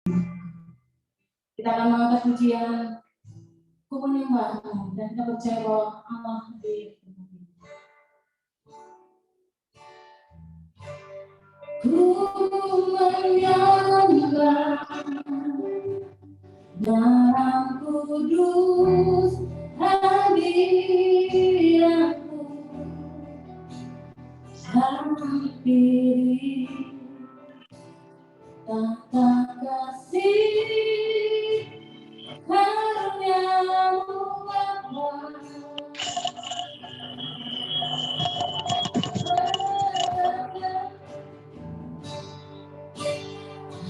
Kita akan mengangkat pujian, ku menyembahmu, dan kita percaya bahwa Allah hadir. Ku menyembah dalam kudus hadiratmu, hampiri tata kasih karuniamu Bapa.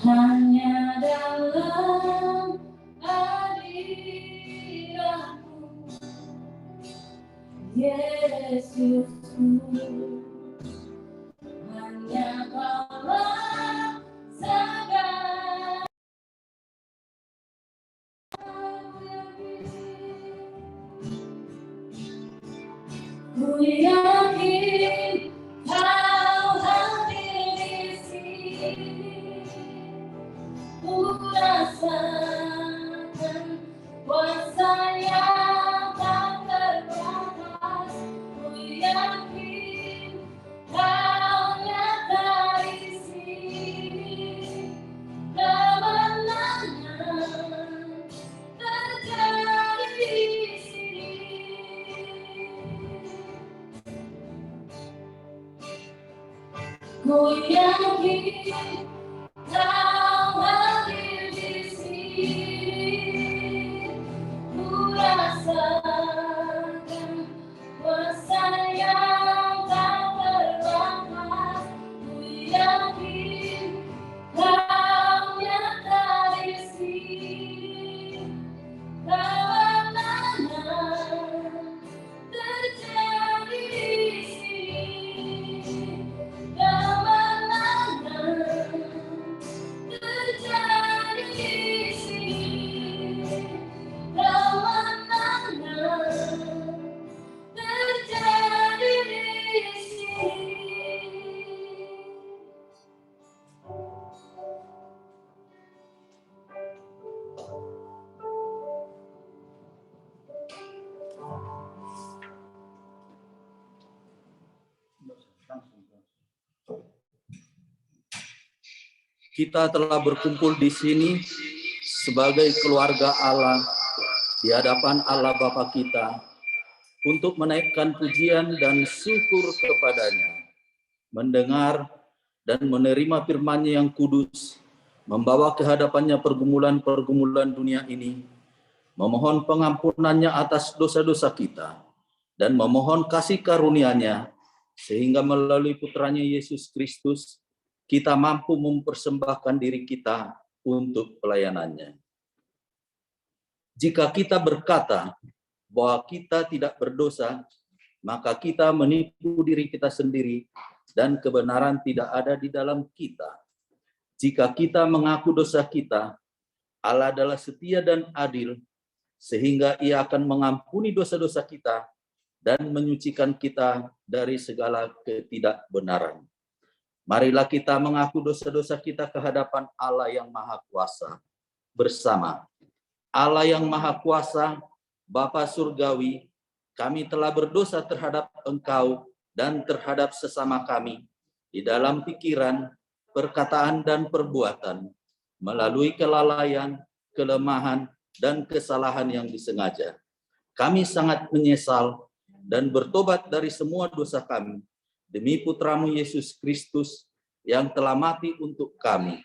Hanya dalam hadiratmu, Yesusku, hanya Kaulah segala. Ku yakin Kau hadir di sini. Ku rasakan kuasa yang tak terbatas. Ku yakin Kau nyata di sini. Kemenangan terjadi di sini. Ku yakin Kau hadir di sini. Ku rasakan kuasa yang tak terbatas. Ku yakin Kau nyata di sini. Kemenangan terjadi di sini. Kemenangan terjadi di sini. Kemenangan terjadi di sini. Kita telah berkumpul di sini sebagai keluarga Allah di hadapan Allah Bapa kita untuk menaikkan pujian dan syukur kepadanya, mendengar dan menerima firman-Nya yang kudus, membawa ke hadapannya pergumulan-pergumulan dunia ini, memohon pengampunannya atas dosa-dosa kita, dan memohon kasih karunia-Nya, sehingga melalui putranya Yesus Kristus, kita mampu mempersembahkan diri kita untuk pelayanannya. Jika kita berkata bahwa kita tidak berdosa, maka kita menipu diri kita sendiri dan kebenaran tidak ada di dalam kita. Jika kita mengaku dosa kita, Allah adalah setia dan adil, sehingga Ia akan mengampuni dosa-dosa kita dan menyucikan kita dari segala ketidakbenaran. Marilah kita mengaku dosa-dosa kita ke hadapan Allah yang Maha Kuasa bersama. Allah yang Maha Kuasa, Bapa Surgawi, kami telah berdosa terhadap Engkau dan terhadap sesama kami di dalam pikiran, perkataan, dan perbuatan, melalui kelalaian, kelemahan, dan kesalahan yang disengaja. Kami sangat menyesal dan bertobat dari semua dosa kami, demi Putramu Yesus Kristus yang telah mati untuk kami.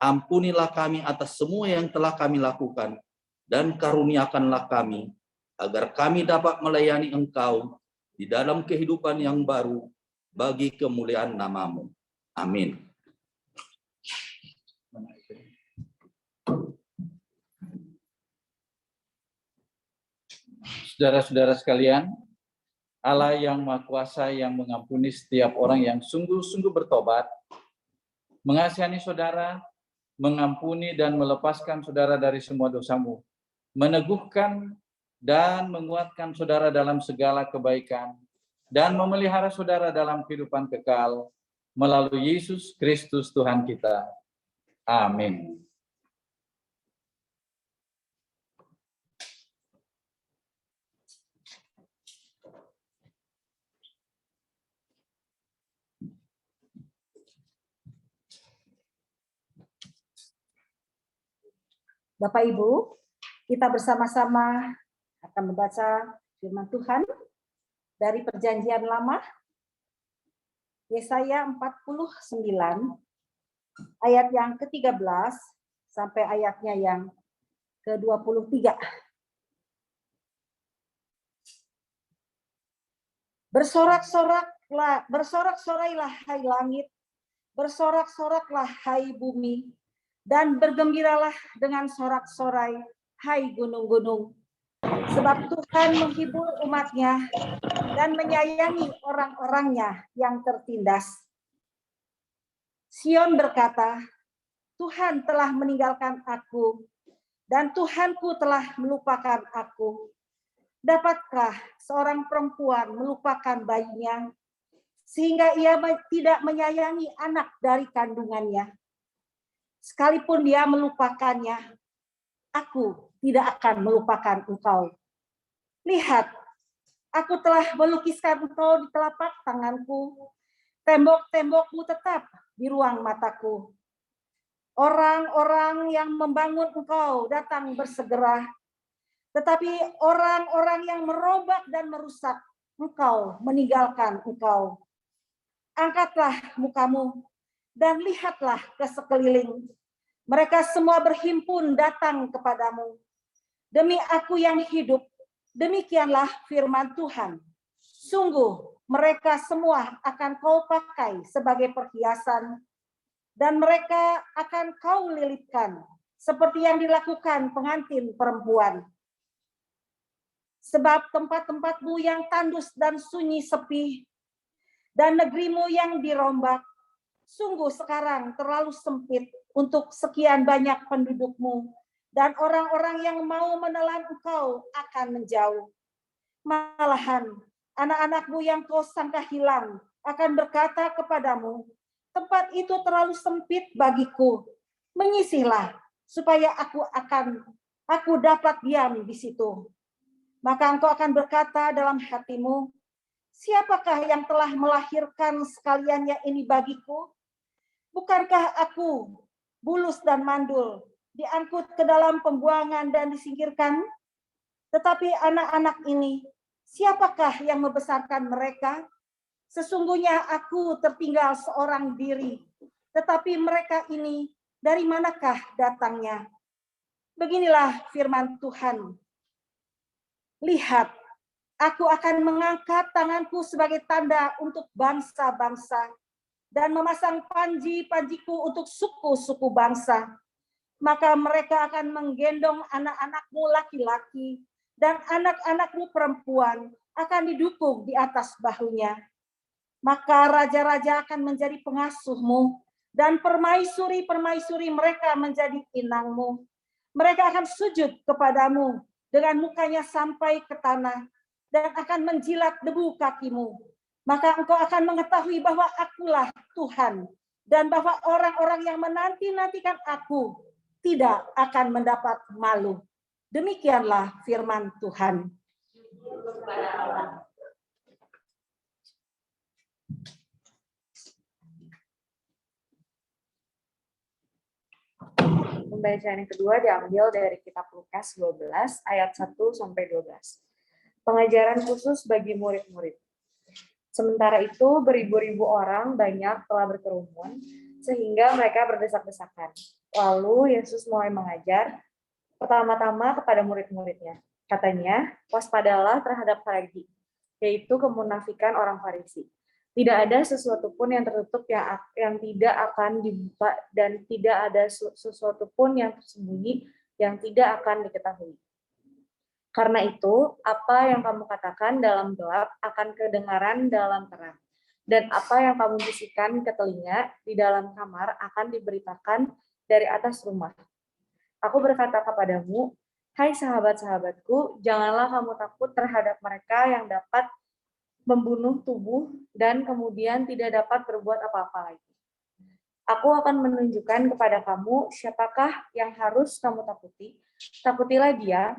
Ampunilah kami atas semua yang telah kami lakukan, dan karuniakanlah kami, agar kami dapat melayani Engkau di dalam kehidupan yang baru, bagi kemuliaan nama-Mu. Amin. Saudara-saudara sekalian, Allah yang Maha Kuasa yang mengampuni setiap orang yang sungguh-sungguh bertobat, mengasihani saudara, mengampuni dan melepaskan saudara dari semua dosamu, meneguhkan dan menguatkan saudara dalam segala kebaikan, dan memelihara saudara dalam kehidupan kekal, melalui Yesus Kristus Tuhan kita. Amin. Bapak Ibu, kita bersama-sama akan membaca firman Tuhan dari Perjanjian Lama, Yesaya 49, ayat yang ke-13 sampai ayatnya yang ke-23. Bersorak-sorailah hai langit, bersorak-soraklah hai bumi, dan bergembiralah dengan sorak-sorai hai gunung-gunung. Sebab Tuhan menghibur umat-Nya dan menyayangi orang-orangnya yang tertindas. Sion berkata, Tuhan telah meninggalkan aku, dan Tuhanku telah melupakan aku. Dapatkah seorang perempuan melupakan bayinya, sehingga ia tidak menyayangi anak dari kandungannya? Sekalipun dia melupakannya, aku tidak akan melupakan engkau. Lihat, aku telah melukiskan engkau di telapak tanganku, tembok-tembokmu tetap di ruang mataku. Orang-orang yang membangun engkau datang bersegera, tetapi orang-orang yang merobat dan merusak engkau meninggalkan engkau. Angkatlah mukamu dan lihatlah ke sekeliling. Mereka semua berhimpun datang kepadamu. Demi aku yang hidup, demikianlah firman Tuhan. Sungguh mereka semua akan kau pakai sebagai perhiasan, dan mereka akan kau lilitkan seperti yang dilakukan pengantin perempuan. Sebab tempat-tempatmu yang tandus dan sunyi sepi, dan negerimu yang dirombak, sungguh sekarang terlalu sempit untuk sekian banyak pendudukmu, dan orang-orang yang mau menelan engkau akan menjauh. Malahan anak-anakmu yang kau sangka hilang akan berkata kepadamu, tempat itu terlalu sempit bagiku, menyisihlah supaya aku dapat diam di situ. Maka engkau akan berkata dalam hatimu, siapakah yang telah melahirkan sekaliannya ini bagiku? Bukankah aku bulus dan mandul, diangkut ke dalam pembuangan dan disingkirkan? Tetapi anak-anak ini, siapakah yang membesarkan mereka? Sesungguhnya aku tertinggal seorang diri, tetapi mereka ini dari manakah datangnya? Beginilah firman Tuhan. Lihat, aku akan mengangkat tanganku sebagai tanda untuk bangsa-bangsa dan memasang panji-panjiku untuk suku-suku bangsa. Maka mereka akan menggendong anak-anakmu laki-laki dan anak-anakmu perempuan akan didukung di atas bahunya. Maka raja-raja akan menjadi pengasuhmu dan permaisuri-permaisuri mereka menjadi inangmu. Mereka akan sujud kepadamu dengan mukanya sampai ke tanah dan akan menjilat debu kakimu. Maka engkau akan mengetahui bahwa akulah Tuhan dan bahwa orang-orang yang menanti-nantikan aku tidak akan mendapat malu. Demikianlah firman Tuhan. Pembacaan yang kedua diambil dari kitab Lukas 12 ayat 1 sampai 12. Pengajaran khusus bagi murid-murid. Sementara itu beribu-ribu orang banyak telah berkerumun sehingga mereka berdesak-desakan. Lalu Yesus mulai mengajar pertama-tama kepada murid-muridnya. Katanya, waspadalah terhadap Farisi, yaitu kemunafikan orang Farisi. Tidak ada sesuatu pun yang tertutup yang tidak akan dibuka, dan tidak ada sesuatu pun yang tersembunyi yang tidak akan diketahui. Karena itu, apa yang kamu katakan dalam gelap akan kedengaran dalam terang, dan apa yang kamu bisikkan ke telinga di dalam kamar akan diberitakan dari atas rumah. Aku berkata kepadamu, hai sahabat-sahabatku, janganlah kamu takut terhadap mereka yang dapat membunuh tubuh dan kemudian tidak dapat berbuat apa-apa lagi. Aku akan menunjukkan kepada kamu siapakah yang harus kamu takuti. Takutilah dia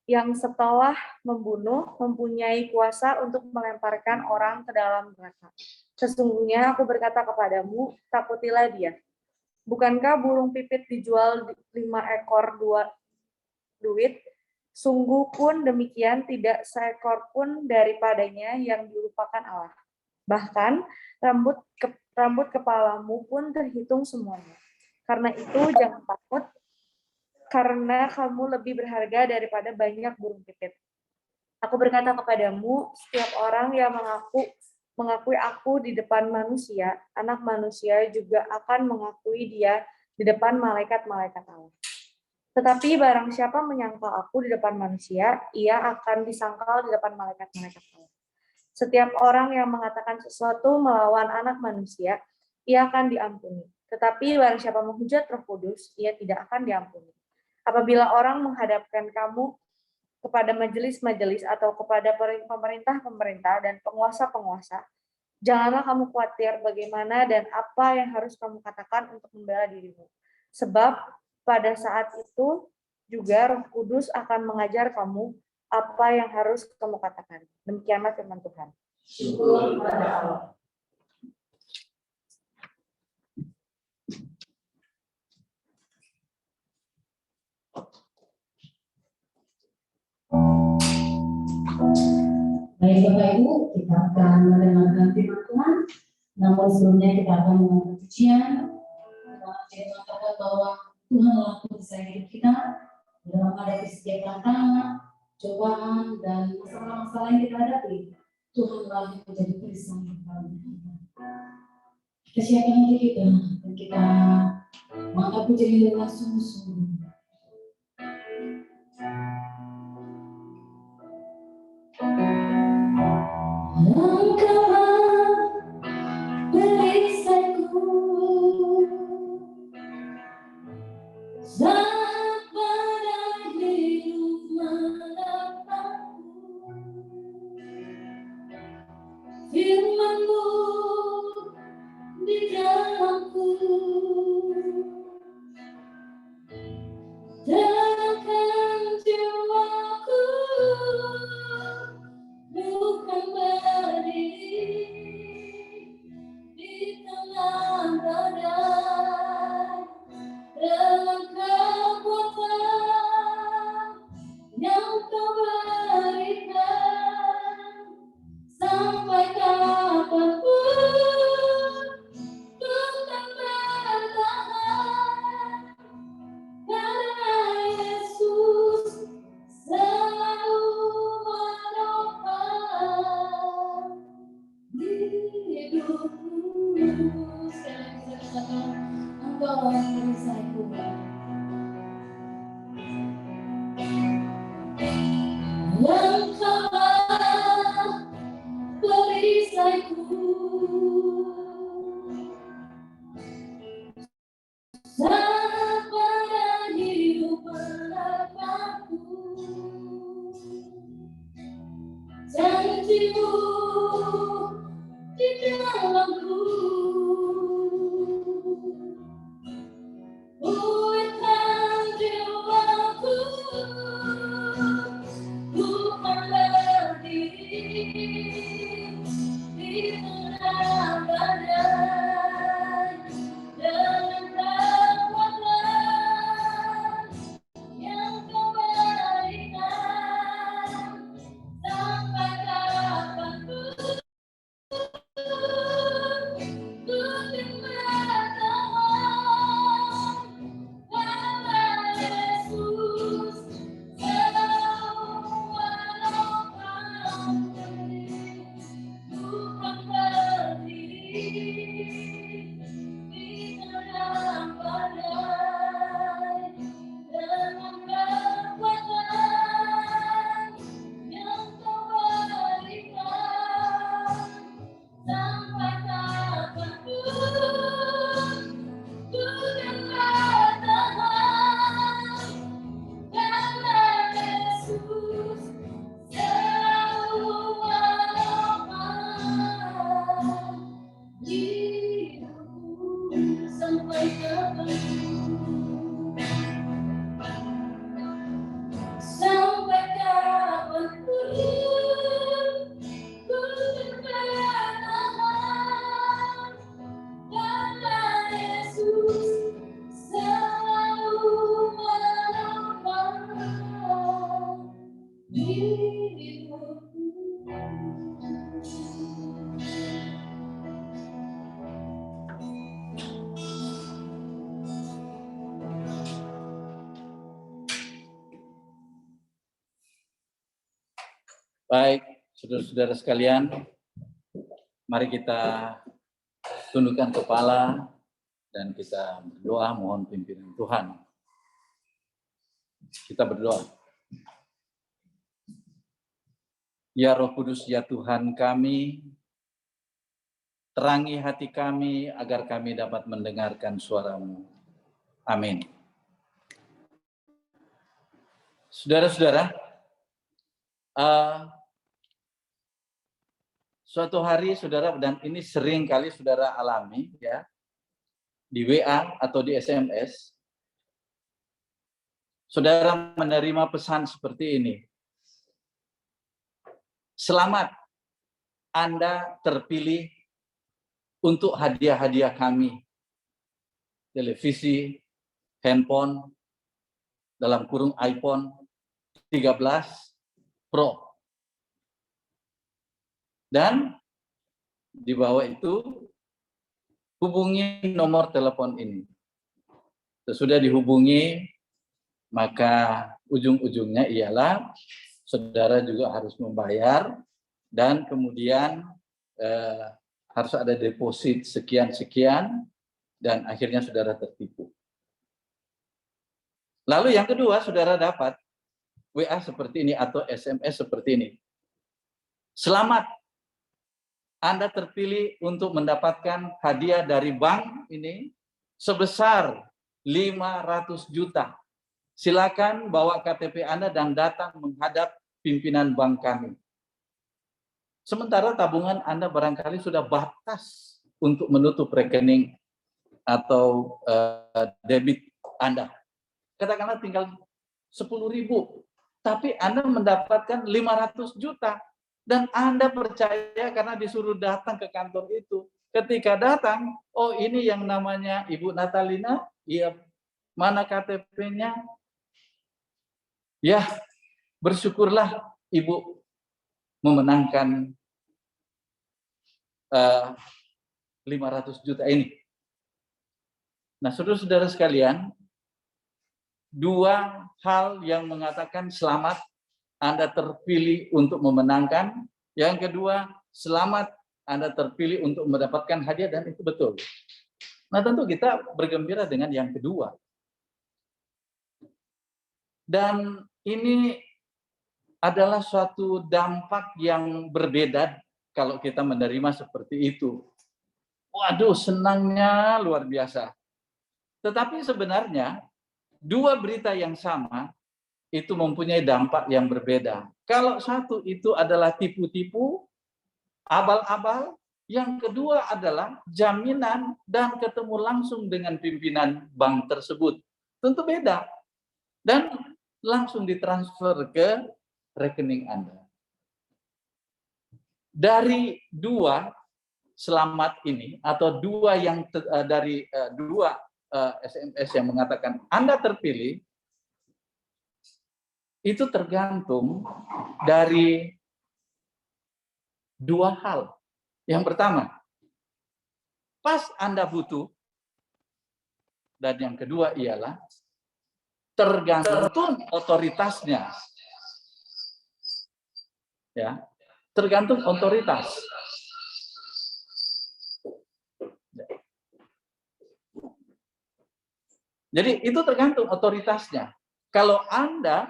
yang setelah membunuh mempunyai kuasa untuk melemparkan orang ke dalam neraka. Sesungguhnya aku berkata kepadamu, takutilah dia. Bukankah burung pipit dijual 5 ekor 2 duit? Sungguh pun demikian tidak seekor pun daripadanya yang dilupakan Allah. Bahkan rambut kepalamu pun terhitung semuanya. Karena itu jangan takut, karena kamu lebih berharga daripada banyak burung pipit. Aku berkata kepadamu, setiap orang yang mengakui aku di depan manusia, anak manusia juga akan mengakui dia di depan malaikat-malaikat Allah. Tetapi barang siapa menyangkal aku di depan manusia, ia akan disangkal di depan malaikat-malaikat Allah. Setiap orang yang mengatakan sesuatu melawan anak manusia, ia akan diampuni. Tetapi barang siapa menghujat Roh Kudus, ia tidak akan diampuni. Apabila orang menghadapkan kamu kepada majelis-majelis atau kepada pemerintah-pemerintah dan penguasa-penguasa, janganlah kamu khawatir bagaimana dan apa yang harus kamu katakan untuk membela dirimu. Sebab pada saat itu juga Roh Kudus akan mengajar kamu apa yang harus kamu katakan. Demikianlah firman Tuhan. Syukur kepada Allah. Baik Bapak Ibu, kita akan mendengarkan firman Tuhan. Namun sebelumnya kita akan mengucapkan pujian. Kita mengatakan bahwa Tuhanlah penyelesai hidup kita dalam menghadapi setiap tantangan, cobaan, dan masalah-masalah yang kita hadapi. Tuhanlah yang menjadi perisai kita. Kita siapkan hati kita dan kita mengangkat pujian dengan sungguh-sungguh. Engkaulah perisaiku, saat badai hidup menentangku. Firman-Mu di dalamku, tenangkan jiwaku, bukan berdiri di tengah badai, dalam kekuatan yang Kau berikan, sampai kapanpun ku akan bertahan, karena Yesus selalu menopang hidupku. Sekarang kita katakan, Engkau perisaiku. Engkaulah perisaiku, saat badai hidup menerpaku. Janji-Mu di dalamku, pulihkan jiwaku, bukan berdiri di tengah badai, dengan kekuatan yang Kau berikan, sampai kapanpun ku Baik, saudara-saudara sekalian, mari kita tundukkan kepala dan kita berdoa mohon pimpinan Tuhan. Kita berdoa. Ya Roh Kudus, ya Tuhan kami, terangi hati kami agar kami dapat mendengarkan suara-Mu. Amin. Saudara-saudara, suatu hari saudara, dan ini sering kali saudara alami ya, di WA atau di SMS, saudara menerima pesan seperti ini. Selamat, Anda terpilih untuk hadiah-hadiah kami. Televisi, handphone, dalam kurung iPhone 13 Pro. Dan di bawah itu, hubungi nomor telepon ini. Sesudah dihubungi, maka ujung-ujungnya ialah saudara juga harus membayar dan kemudian harus ada deposit sekian-sekian dan akhirnya saudara tertipu. Lalu yang kedua, saudara dapat WA seperti ini atau SMS seperti ini. Selamat, Anda terpilih untuk mendapatkan hadiah dari bank ini sebesar 500 juta. Silakan bawa KTP Anda dan datang menghadap pimpinan bank kami. Sementara tabungan Anda barangkali sudah batas untuk menutup rekening atau debit Anda. Katakanlah tinggal 10.000, tapi Anda mendapatkan 500 juta. Dan Anda percaya karena disuruh datang ke kantor itu. Ketika datang, oh ini yang namanya Ibu Natalina, iya, mana KTP-nya? Ya, bersyukurlah Ibu memenangkan 500 juta ini. Nah, saudara-saudara sekalian, dua hal yang mengatakan selamat, Anda terpilih untuk memenangkan. Yang kedua, selamat, Anda terpilih untuk mendapatkan hadiah, dan itu betul. Nah, tentu kita bergembira dengan yang kedua. Dan ini adalah suatu dampak yang berbeda kalau kita menerima seperti itu. Waduh, senangnya luar biasa. Tetapi sebenarnya dua berita yang sama itu mempunyai dampak yang berbeda. Kalau satu itu adalah tipu-tipu, abal-abal, yang kedua adalah jaminan dan ketemu langsung dengan pimpinan bank tersebut. Tentu beda. Dan langsung ditransfer ke rekening Anda. Dari dua selamat ini, atau dua yang dari dua SMS yang mengatakan Anda terpilih, itu tergantung dari dua hal. Yang pertama, pas Anda butuh, dan yang kedua ialah tergantung otoritasnya. Ya, tergantung otoritas. Jadi itu tergantung otoritasnya. Kalau Anda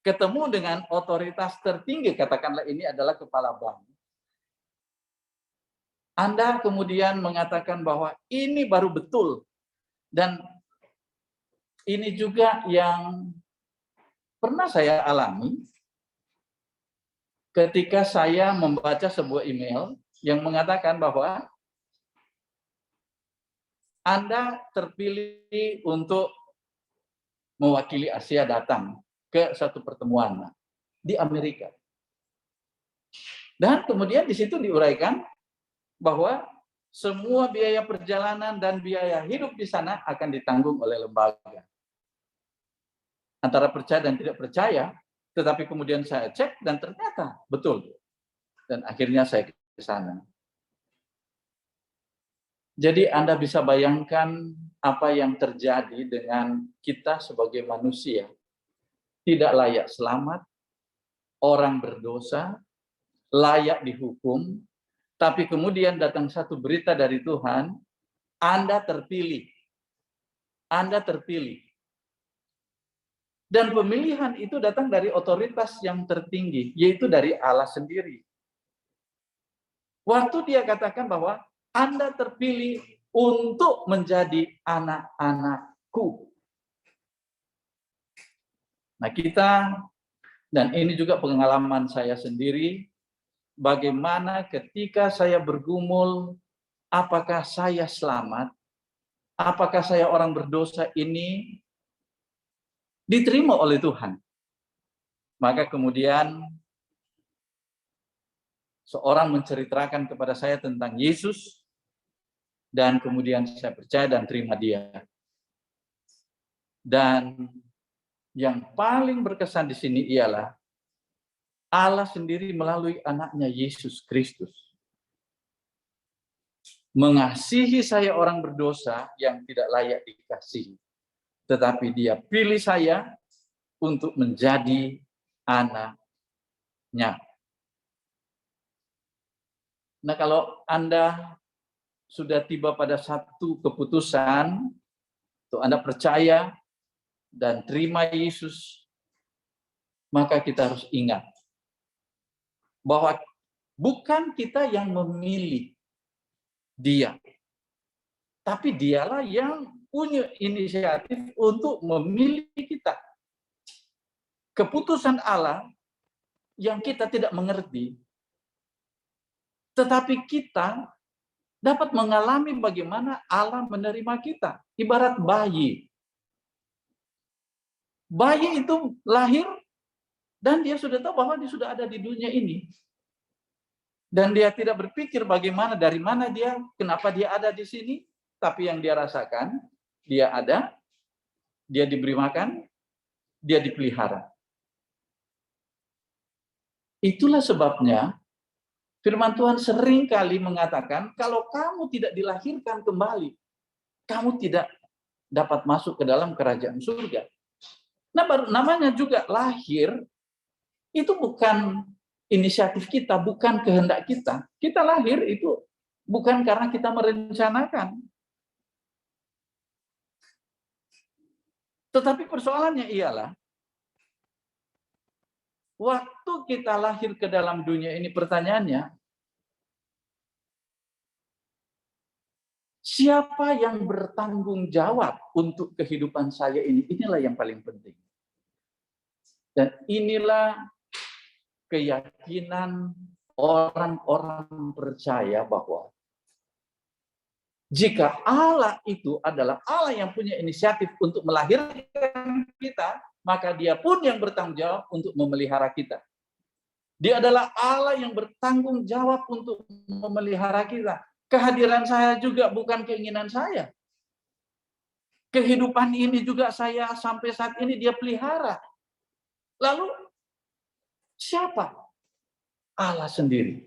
ketemu dengan otoritas tertinggi, katakanlah ini adalah kepala bank, Anda kemudian mengatakan bahwa ini baru betul, dan ini juga yang pernah saya alami ketika saya membaca sebuah email yang mengatakan bahwa Anda terpilih untuk mewakili Asia datang ke satu pertemuan di Amerika. Dan kemudian di situ diuraikan bahwa semua biaya perjalanan dan biaya hidup di sana akan ditanggung oleh lembaga. Antara percaya dan tidak percaya, tetapi kemudian saya cek dan ternyata betul. Dan akhirnya saya ke sana. Jadi Anda bisa bayangkan apa yang terjadi dengan kita sebagai manusia. Tidak layak selamat, orang berdosa, layak dihukum, tapi kemudian datang satu berita dari Tuhan, Anda terpilih. Anda terpilih. Dan pemilihan itu datang dari otoritas yang tertinggi, yaitu dari Allah sendiri. Waktu dia katakan bahwa Anda terpilih untuk menjadi anak-anakku. Nah kita, dan ini juga pengalaman saya sendiri, bagaimana ketika saya bergumul, apakah saya selamat, apakah saya orang berdosa ini diterima oleh Tuhan. Maka kemudian seorang menceritakan kepada saya tentang Yesus, dan kemudian saya percaya dan terima dia. Dan yang paling berkesan di sini ialah Allah sendiri melalui anaknya Yesus Kristus mengasihi saya orang berdosa yang tidak layak dikasihi. Tetapi dia pilih saya untuk menjadi anaknya. Nah, kalau Anda sudah tiba pada satu keputusan, untuk Anda percaya dan terima Yesus, maka kita harus ingat bahwa bukan kita yang memilih dia, tapi dialah yang punya inisiatif untuk memilih kita. Keputusan Allah yang kita tidak mengerti, tetapi kita dapat mengalami bagaimana Allah menerima kita. Ibarat bayi. Bayi itu lahir dan dia sudah tahu bahwa dia sudah ada di dunia ini. Dan dia tidak berpikir bagaimana, dari mana dia, kenapa dia ada di sini. Tapi yang dia rasakan, dia ada, dia diberi makan, dia dipelihara. Itulah sebabnya firman Tuhan sering kali mengatakan, kalau kamu tidak dilahirkan kembali, kamu tidak dapat masuk ke dalam kerajaan surga. Nah, baru namanya juga lahir, itu bukan inisiatif kita, bukan kehendak kita. Kita lahir itu bukan karena kita merencanakan. Tetapi persoalannya ialah, waktu kita lahir ke dalam dunia ini, pertanyaannya, siapa yang bertanggung jawab untuk kehidupan saya ini? Inilah yang paling penting. Dan inilah keyakinan orang-orang percaya bahwa jika Allah itu adalah Allah yang punya inisiatif untuk melahirkan kita, maka dia pun yang bertanggung jawab untuk memelihara kita. Dia adalah Allah yang bertanggung jawab untuk memelihara kita. Kehadiran saya juga bukan keinginan saya. Kehidupan ini juga saya sampai saat ini dia pelihara. Lalu siapa? Allah sendiri.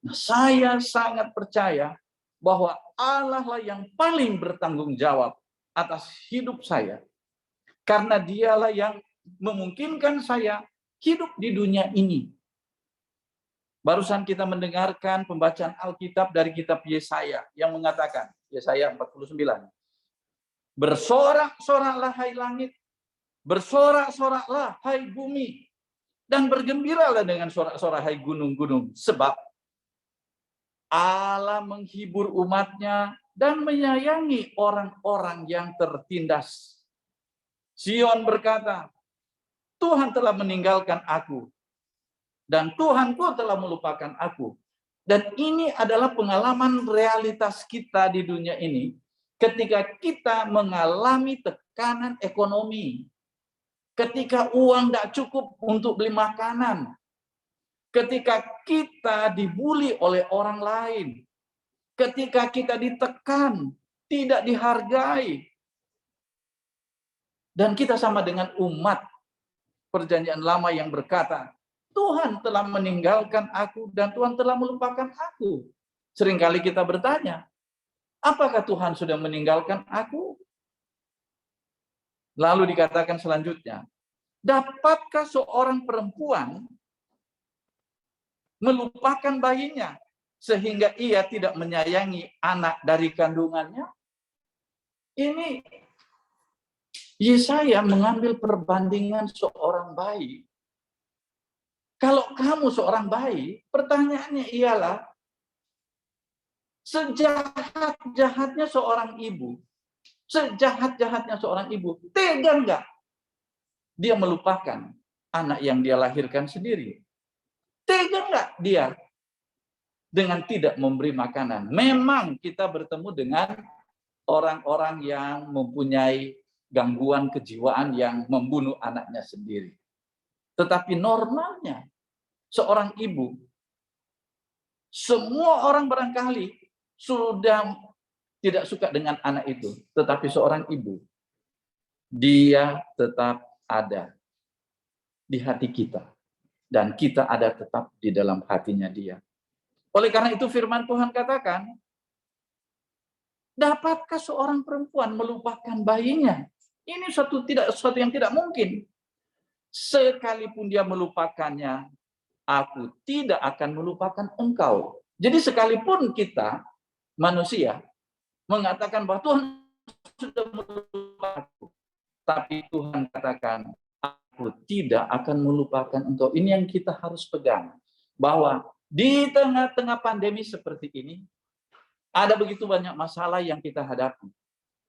Nah, saya sangat percaya bahwa Allah lah yang paling bertanggung jawab atas hidup saya. Karena dialah yang memungkinkan saya hidup di dunia ini. Barusan kita mendengarkan pembacaan Alkitab dari kitab Yesaya yang mengatakan, Yesaya 49. Bersorak-soraklah hai langit, bersorak-soraklah hai bumi, dan bergembiralah dengan sorak-sorak hai gunung-gunung, sebab Allah menghibur umatnya dan menyayangi orang-orang yang tertindas. Sion berkata, Tuhan telah meninggalkan aku, dan Tuhanku telah melupakan aku. Dan ini adalah pengalaman realitas kita di dunia ini, ketika kita mengalami tekanan ekonomi, ketika uang tidak cukup untuk beli makanan, ketika kita dibuli oleh orang lain, ketika kita ditekan, tidak dihargai, dan kita sama dengan umat Perjanjian Lama yang berkata, Tuhan telah meninggalkan aku dan Tuhan telah melupakan aku. Seringkali kita bertanya, apakah Tuhan sudah meninggalkan aku? Lalu dikatakan selanjutnya, Dapatkah seorang perempuan melupakan bayinya sehingga ia tidak menyayangi anak dari kandungannya? Ini Yesaya mengambil perbandingan seorang bayi. Kalau kamu seorang bayi, pertanyaannya ialah, sejahat-jahatnya seorang ibu, tega enggak dia melupakan anak yang dia lahirkan sendiri? Tega enggak dia dengan tidak memberi makanan? Memang kita bertemu dengan orang-orang yang mempunyai gangguan kejiwaan yang membunuh anaknya sendiri. Tetapi normalnya, seorang ibu, semua orang barangkali sudah tidak suka dengan anak itu. Tetapi seorang ibu, dia tetap ada di hati kita. Dan kita ada tetap di dalam hatinya dia. Oleh karena itu firman Tuhan katakan, dapatkah seorang perempuan melupakan bayinya? Ini sesuatu yang tidak mungkin. Sekalipun dia melupakannya, aku tidak akan melupakan engkau. Jadi sekalipun kita, manusia, mengatakan bahwa Tuhan sudah melupakan aku, tapi Tuhan katakan, aku tidak akan melupakan engkau. Ini yang kita harus pegang. Bahwa di tengah-tengah pandemi seperti ini, ada begitu banyak masalah yang kita hadapi.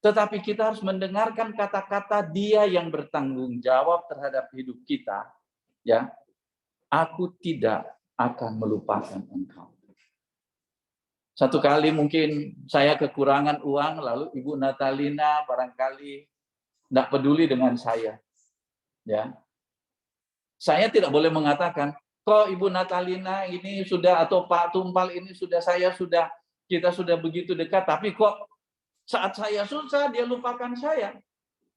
Tetapi kita harus mendengarkan kata-kata Dia yang bertanggung jawab terhadap hidup kita. Ya, aku tidak akan melupakan engkau. Satu kali mungkin saya kekurangan uang, lalu Ibu Natalina barangkali tidak peduli dengan saya. Ya, saya tidak boleh mengatakan, kok Ibu Natalina ini sudah, atau Pak Tumpal ini kita sudah begitu dekat, tapi kok saat saya susah dia lupakan saya.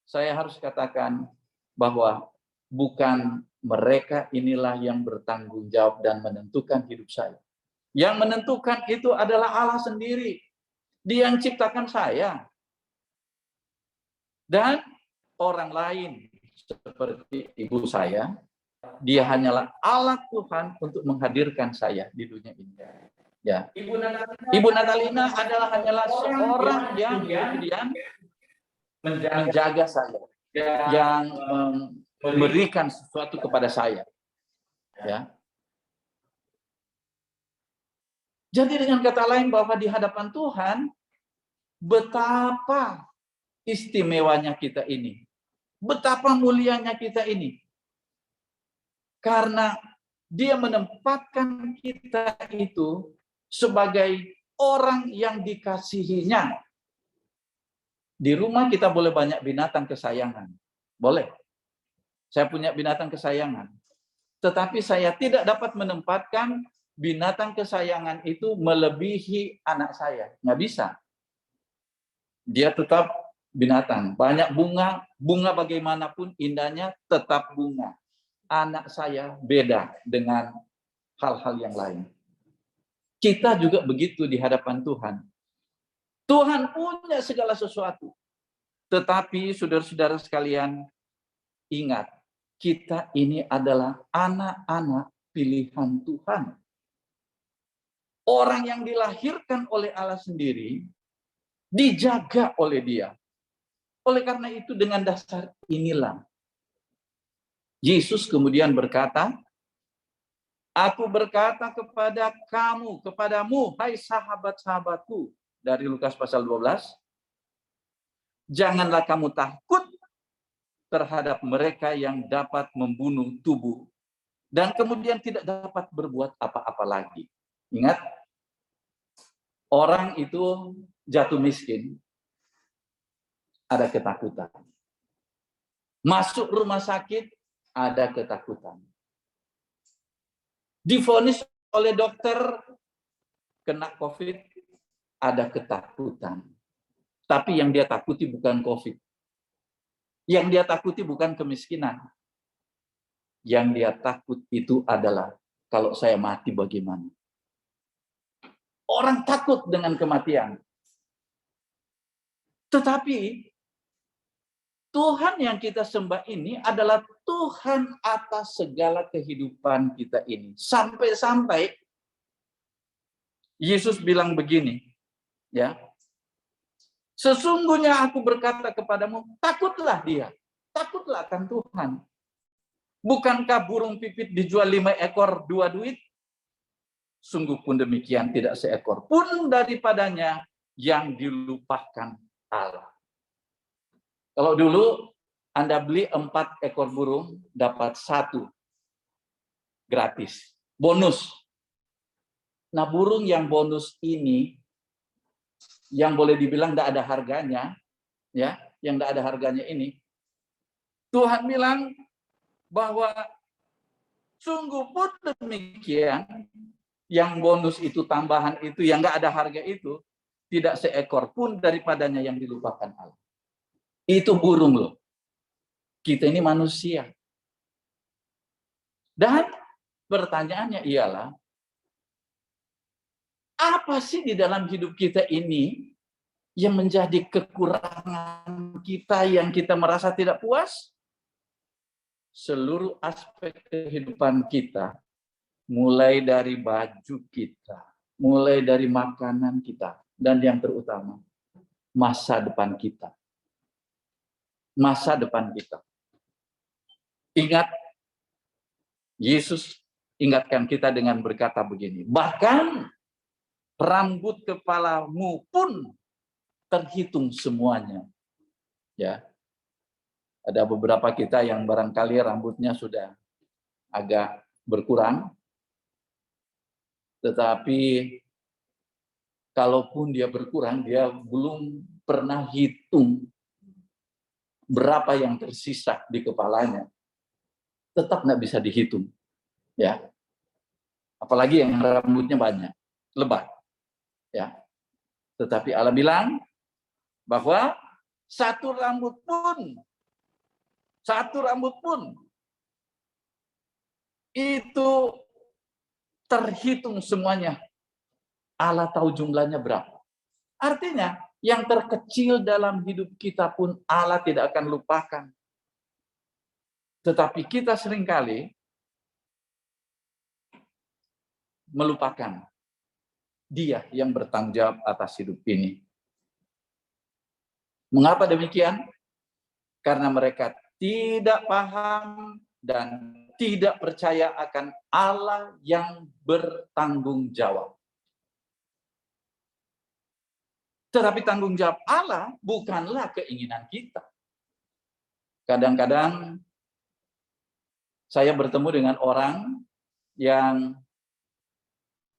Saya harus katakan bahwa bukan mereka inilah yang bertanggung jawab dan menentukan hidup saya. Yang menentukan itu adalah Allah sendiri. Dia yang ciptakan saya. Dan orang lain seperti ibu saya, dia hanyalah alat Tuhan untuk menghadirkan saya di dunia ini. Ya. Ibu Natalina hanyalah seorang yang kemudian menjaga saya, yang memberikan sesuatu kepada saya. Ya. Jadi dengan kata lain bahwa di hadapan Tuhan, betapa istimewanya kita ini. Betapa mulianya kita ini. Karena Dia menempatkan kita itu sebagai orang yang dikasihinya. Di rumah kita boleh banyak binatang kesayangan. Boleh. Saya punya binatang kesayangan. Tetapi saya tidak dapat menempatkan binatang kesayangan itu melebihi anak saya. Nggak bisa. Dia tetap binatang. Banyak bunga, bunga bagaimanapun indahnya tetap bunga. Anak saya beda dengan hal-hal yang lain. Kita juga begitu di hadapan Tuhan. Tuhan punya segala sesuatu. Tetapi saudara-saudara sekalian, ingat, kita ini adalah anak-anak pilihan Tuhan. Orang yang dilahirkan oleh Allah sendiri, dijaga oleh Dia. Oleh karena itu dengan dasar inilah, Yesus kemudian berkata, aku berkata kepada kamu, kepadamu, hai sahabat-sahabatku, dari Lukas pasal 12, janganlah kamu takut terhadap mereka yang dapat membunuh tubuh dan kemudian tidak dapat berbuat apa-apa lagi. Ingat, orang itu jatuh miskin, ada ketakutan. Masuk rumah sakit, ada ketakutan. Divonis oleh dokter kena COVID, ada ketakutan. Tapi yang dia takuti bukan COVID. Yang dia takuti bukan kemiskinan. Yang dia takut itu adalah, kalau saya mati bagaimana? Orang takut dengan kematian. Tetapi Tuhan yang kita sembah ini adalah Tuhan atas segala kehidupan kita ini. Sampai-sampai Yesus bilang begini, ya. Sesungguhnya aku berkata kepadamu, takutlah dia. Takutlah akan Tuhan. Bukankah burung pipit dijual 5 ekor 2 duit? Sungguh pun demikian tidak seekor pun daripadanya yang dilupakan Allah. Kalau dulu Anda beli 4 ekor burung, dapat 1 gratis. Bonus. Nah, burung yang bonus ini, yang boleh dibilang tidak ada harganya, ya, yang tidak ada harganya ini, Tuhan bilang bahwa sungguh pun demikian, yang bonus itu, tambahan itu, yang nggak ada harga itu, tidak seekor pun daripadanya yang dilupakan Allah. Itu burung loh. Kita ini manusia. Dan pertanyaannya ialah, apa sih di dalam hidup kita ini yang menjadi kekurangan kita yang kita merasa tidak puas? Seluruh aspek kehidupan kita, mulai dari baju kita, mulai dari makanan kita, dan yang terutama, masa depan kita. Masa depan kita. Ingat, Yesus ingatkan kita dengan berkata begini, bahkan rambut kepalamu pun terhitung semuanya. Ya. Ada beberapa kita yang barangkali rambutnya sudah agak berkurang, tetapi kalaupun dia berkurang, dia belum pernah hitung berapa yang tersisa di kepalanya. Tetap nggak bisa dihitung, ya. Apalagi yang rambutnya banyak, lebat, ya. Tetapi Allah bilang bahwa satu rambut pun itu terhitung semuanya. Allah tahu jumlahnya berapa. Artinya, yang terkecil dalam hidup kita pun Allah tidak akan lupakan. Tetapi kita seringkali melupakan Dia yang bertanggung jawab atas hidup ini. Mengapa demikian? Karena mereka tidak paham dan tidak percaya akan Allah yang bertanggung jawab. Tetapi tanggung jawab Allah bukanlah keinginan kita. Kadang-kadang saya bertemu dengan orang yang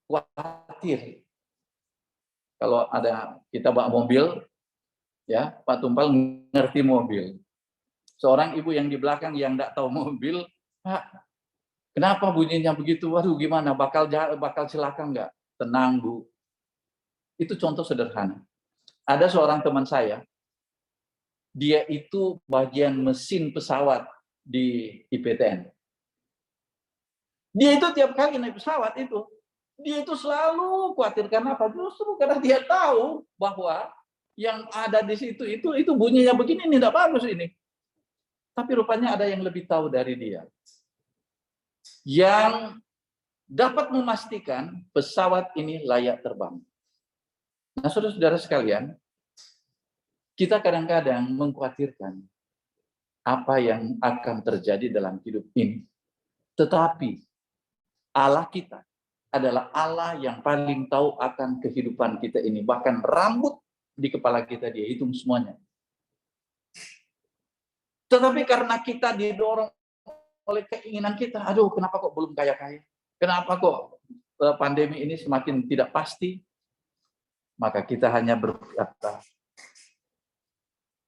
khawatir. Kalau ada kita bawa mobil, ya Pak Tumpal ngerti mobil. Seorang ibu yang di belakang yang tidak tahu mobil, Pak, kenapa bunyinya begitu? Waduh, gimana? Bakal celaka nggak? Tenang, Bu. Itu contoh sederhana. Ada seorang teman saya, dia itu bagian mesin pesawat di IPTN. Dia itu tiap kali naik pesawat itu, dia itu selalu khawatir. Kenapa? Justru karena dia tahu bahwa yang ada di situ itu bunyinya begini, ini tidak bagus ini. Tapi rupanya ada yang lebih tahu dari dia, yang dapat memastikan pesawat ini layak terbang. Nah, saudara-saudara sekalian, kita kadang-kadang mengkhawatirkan apa yang akan terjadi dalam hidup ini. Tetapi Allah kita adalah Allah yang paling tahu akan kehidupan kita ini. Bahkan rambut di kepala kita Dia hitung semuanya. Tetapi karena kita didorong oleh keinginan kita, aduh kenapa kok belum kaya-kaya? Kenapa kok pandemi ini semakin tidak pasti? Maka kita hanya berkata,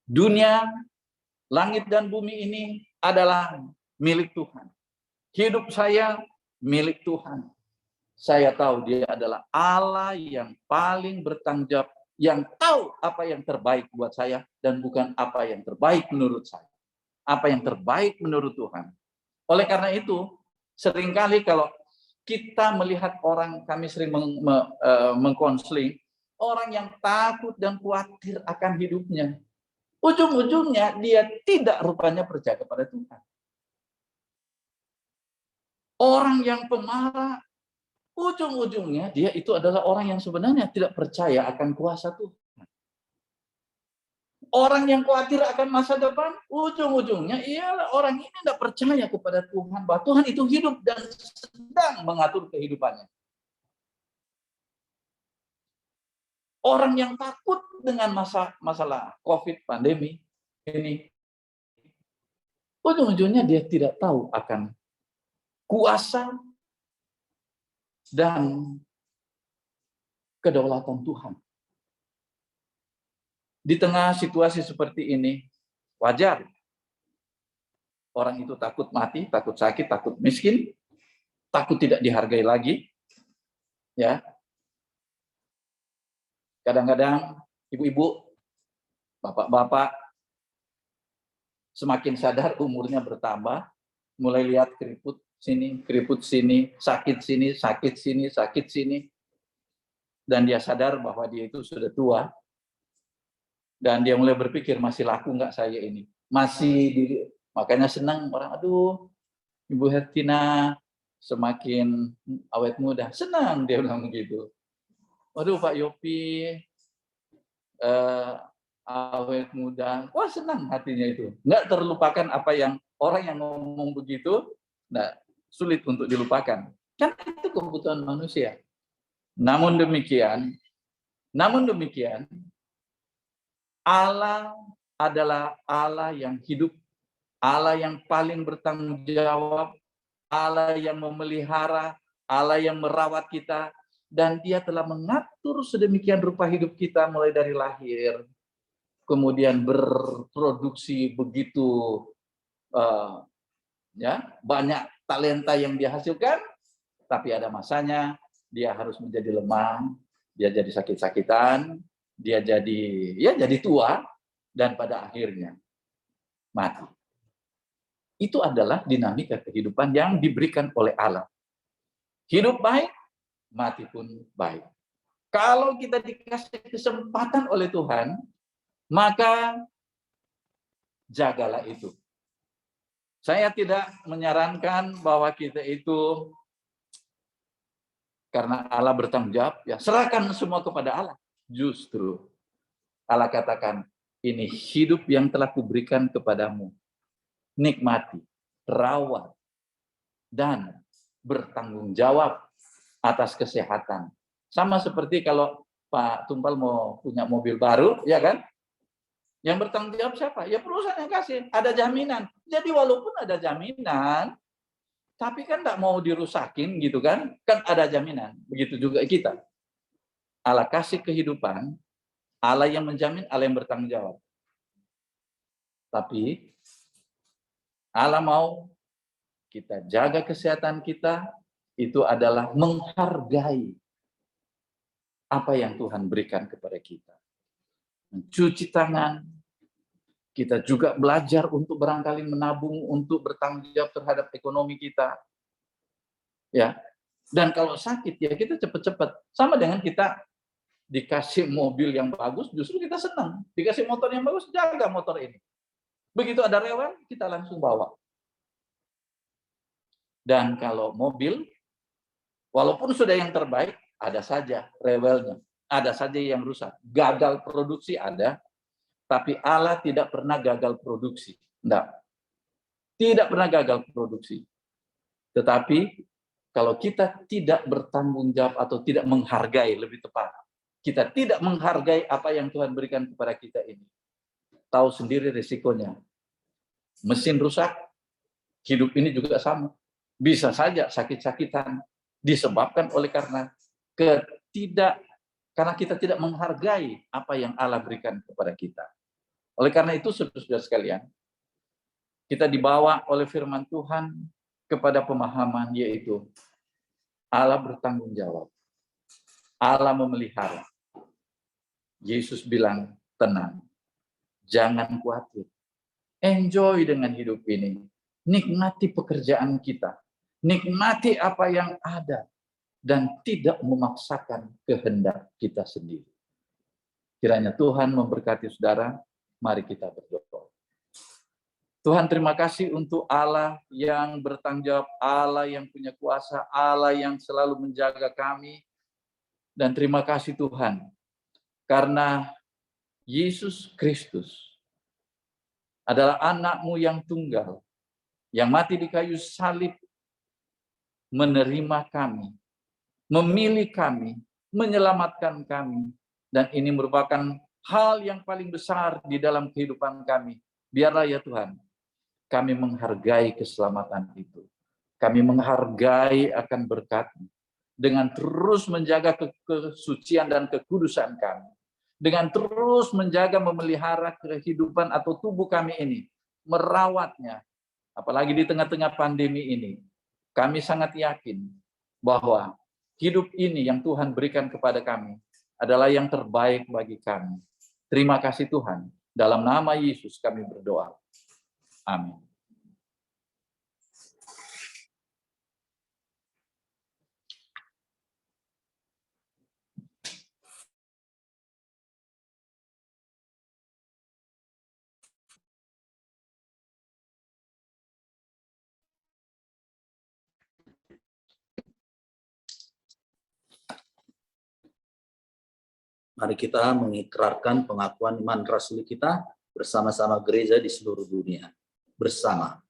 dunia, langit dan bumi ini adalah milik Tuhan. Hidup saya milik Tuhan. Saya tahu Dia adalah Allah yang paling bertanggung jawab, yang tahu apa yang terbaik buat saya dan bukan apa yang terbaik menurut saya. Apa yang terbaik menurut Tuhan. Oleh karena itu, seringkali kalau kita melihat orang, kami sering mengkonseling orang yang takut dan khawatir akan hidupnya. ujung-ujungnya dia tidak rupanya percaya kepada Tuhan. Orang yang pemarah, ujung-ujungnya dia itu adalah orang yang sebenarnya tidak percaya akan kuasa Tuhan. Orang yang khawatir akan masa depan, ujung-ujungnya ialah orang ini tidak percaya kepada Tuhan, bahwa Tuhan itu hidup dan sedang mengatur kehidupannya. Orang yang takut dengan masalah COVID, pandemi ini, ujung-ujungnya dia tidak tahu akan kuasa dan kedaulatan Tuhan. Di tengah situasi seperti ini, wajar. Orang itu takut mati, takut sakit, takut miskin, takut tidak dihargai lagi. Ya. Kadang-kadang ibu-ibu, bapak-bapak semakin sadar umurnya bertambah, mulai lihat keriput sini, sakit sini, sakit sini, sakit sini. Dan dia sadar bahwa dia itu sudah tua. Dan dia mulai berpikir, masih laku nggak saya ini? Makanya senang orang, aduh, Ibu Hertina semakin awet muda. Senang dia bilang begitu. Waduh, Pak Yopi awet muda. Wah, senang hatinya itu. Nggak terlupakan apa yang orang yang ngomong begitu, nah, sulit untuk dilupakan. Kan itu kebutuhan manusia. Namun demikian, Allah adalah Allah yang hidup, Allah yang paling bertanggung jawab, Allah yang memelihara, Allah yang merawat kita, dan Dia telah mengatur sedemikian rupa hidup kita mulai dari lahir, kemudian berproduksi begitu banyak talenta yang dia hasilkan, tapi ada masanya dia harus menjadi lemah, dia jadi sakit-sakitan, dia jadi tua, dan pada akhirnya mati. Itu adalah dinamika kehidupan yang diberikan oleh Allah. Hidup baik, mati pun baik. Kalau kita dikasih kesempatan oleh Tuhan, maka jagalah itu. Saya tidak menyarankan bahwa kita itu karena Allah bertanggung jawab, ya serahkan semua kepada Allah. Justru Allah katakan, ini hidup yang telah kuberikan kepadamu. Nikmati, rawat, dan bertanggung jawab atas kesehatan. Sama seperti kalau Pak Tumpal mau punya mobil baru, ya kan? Yang bertanggung jawab siapa? Ya perusahaan yang kasih, ada jaminan. Jadi walaupun ada jaminan, tapi kan tidak mau dirusakin gitu kan? Kan ada jaminan. Begitu juga kita. Allah kasih kehidupan, Allah yang menjamin, Allah yang bertanggung jawab. Tapi Allah mau kita jaga kesehatan kita, itu adalah menghargai apa yang Tuhan berikan kepada kita. Mencuci tangan, kita juga belajar untuk barangkali menabung untuk bertanggung jawab terhadap ekonomi kita. Ya. Dan kalau sakit ya kita cepat-cepat. Sama dengan kita dikasih mobil yang bagus, justru kita senang. Dikasih motor yang bagus, jaga motor ini. Begitu ada rewel, kita langsung bawa. Dan kalau mobil, walaupun sudah yang terbaik, ada saja rewelnya. Ada saja yang rusak. Gagal produksi ada, tapi Allah tidak pernah gagal produksi. Tidak pernah gagal produksi. Tetapi, kalau kita tidak bertanggung jawab atau tidak menghargai, lebih tepat, kita tidak menghargai apa yang Tuhan berikan kepada kita ini. Tahu sendiri risikonya. Mesin rusak, hidup ini juga sama. Bisa saja sakit-sakitan disebabkan oleh karena kita tidak menghargai apa yang Allah berikan kepada kita. Oleh karena itu, saudara-saudara sekalian, kita dibawa oleh firman Tuhan kepada pemahaman, yaitu Allah bertanggung jawab. Allah memelihara. Yesus bilang, tenang, jangan khawatir. Enjoy dengan hidup ini. Nikmati pekerjaan kita. Nikmati apa yang ada. Dan tidak memaksakan kehendak kita sendiri. Kiranya Tuhan memberkati saudara. Mari kita berdoa. Tuhan, terima kasih untuk Allah yang bertanggung jawab, Allah yang punya kuasa, Allah yang selalu menjaga kami. Dan terima kasih Tuhan, karena Yesus Kristus adalah anak-Mu yang tunggal, yang mati di kayu salib, menerima kami, memilih kami, menyelamatkan kami. Dan ini merupakan hal yang paling besar di dalam kehidupan kami. Biarlah ya Tuhan, kami menghargai keselamatan itu. Kami menghargai akan berkat-Mu dengan terus menjaga kesucian dan kekudusan kami. Dengan terus menjaga memelihara kehidupan atau tubuh kami ini, merawatnya. Apalagi di tengah-tengah pandemi ini, kami sangat yakin bahwa hidup ini yang Tuhan berikan kepada kami adalah yang terbaik bagi kami. Terima kasih Tuhan. Dalam nama Yesus kami berdoa. Amin. Mari kita mengikrarkan pengakuan iman rasuli kita bersama-sama gereja di seluruh dunia. Bersama.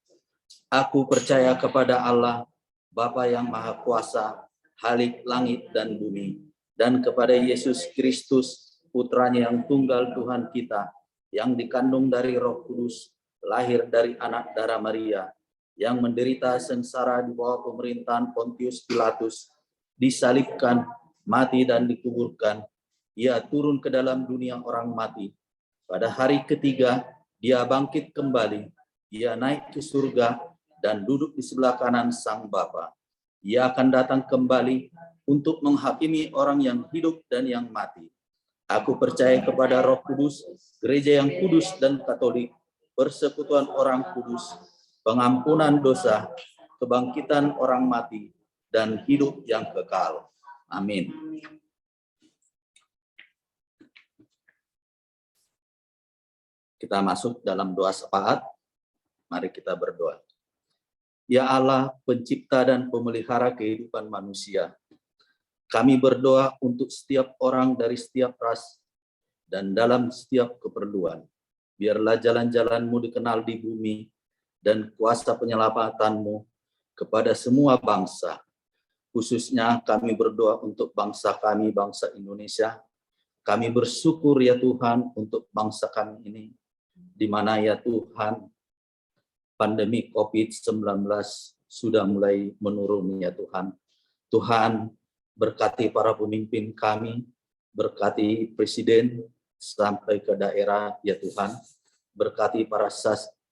Aku percaya kepada Allah, Bapa yang Maha Kuasa, Khalik langit dan bumi, dan kepada Yesus Kristus, Putranya yang tunggal Tuhan kita, yang dikandung dari Roh Kudus, lahir dari anak darah Maria, yang menderita sengsara di bawah pemerintahan Pontius Pilatus, disalibkan, mati dan dikuburkan. Ia turun ke dalam dunia orang mati. Pada hari ketiga, dia bangkit kembali. Ia naik ke surga dan duduk di sebelah kanan Sang Bapa. Ia akan datang kembali untuk menghakimi orang yang hidup dan yang mati. Aku percaya kepada Roh Kudus, gereja yang kudus dan katolik, persekutuan orang kudus, pengampunan dosa, kebangkitan orang mati, dan hidup yang kekal. Amin. Kita masuk dalam doa syafaat. Mari kita berdoa. Ya Allah, pencipta dan pemelihara kehidupan manusia, kami berdoa untuk setiap orang dari setiap ras dan dalam setiap keperluan. Biarlah jalan-jalan-Mu dikenal di bumi dan kuasa penyelamatan-Mu kepada semua bangsa. Khususnya kami berdoa untuk bangsa kami, bangsa Indonesia. Kami bersyukur ya Tuhan untuk bangsa kami ini, di mana ya Tuhan pandemi COVID-19 sudah mulai menurun ya Tuhan. Tuhan berkati para pemimpin kami, berkati Presiden sampai ke daerah ya Tuhan, berkati para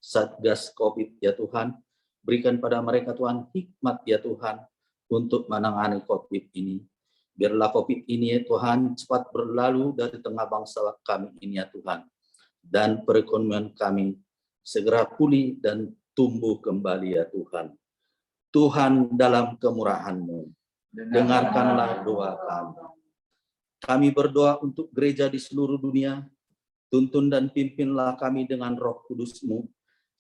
Satgas COVID ya Tuhan, berikan pada mereka Tuhan hikmat ya Tuhan untuk menangani COVID ini. Biarlah COVID ini ya Tuhan cepat berlalu dari tengah bangsa kami ini ya Tuhan, dan perekonomian kami segera pulih dan tumbuh kembali ya Tuhan. Tuhan dalam kemurahan-Mu, dengarkanlah doa kami. Kami berdoa untuk gereja di seluruh dunia, tuntun dan pimpinlah kami dengan Roh Kudus-Mu,